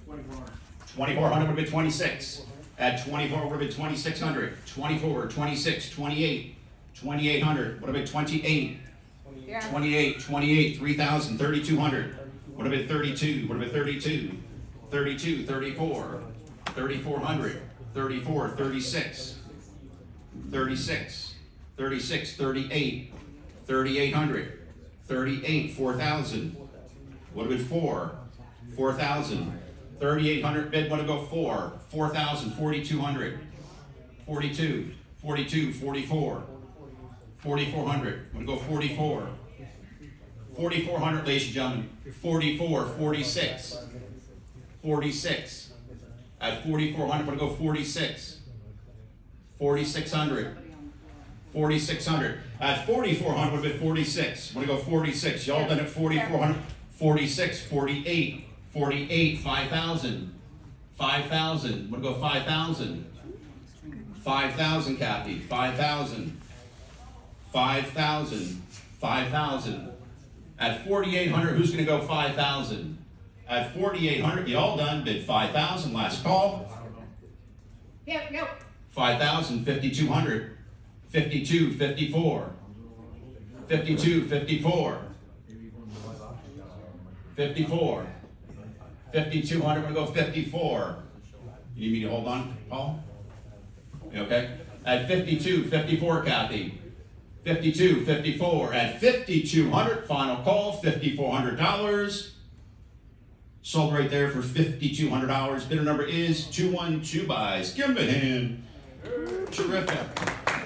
2400 would have been 26. At 24 would have been 2600. 24, 26, 28. 2800 would have been 28. 28, 28, 3000, 3200. Would have been 32, would have been 32. 32, 34. 3400. 34, 36. 36. 36, 38. 3800. 38, 4000. Would have been 4. 4000. 3800 bid, want to go 4. 4000, 4200. 42, 42, 44. 4400, want to go 44. 4400, ladies and gentlemen. 44, 46. 46. At 4400, want to go 46. 4600. 4600. At 4400 would have been 46. Want to go 46. Y'all done at 4400. 46, 48. 48, 5000. 5000. Want to go 5000. 5000, Kathy. 5000. 5,000. 5,000. At 4,800, who's going to go 5,000? At 4,800, you all done, bid 5,000, last call. Yep. 5,000, 5,200. 52, 54. 52, 54. 54. 5,200, we're going to go 54. You need me to hold on, Paul? You okay? At 52, 54, Kathy. 52, 54. At 5,200, final call, $5,400. Sold right there for $5,200. Bidder number is 212 buys. Give him a hand. Terrific.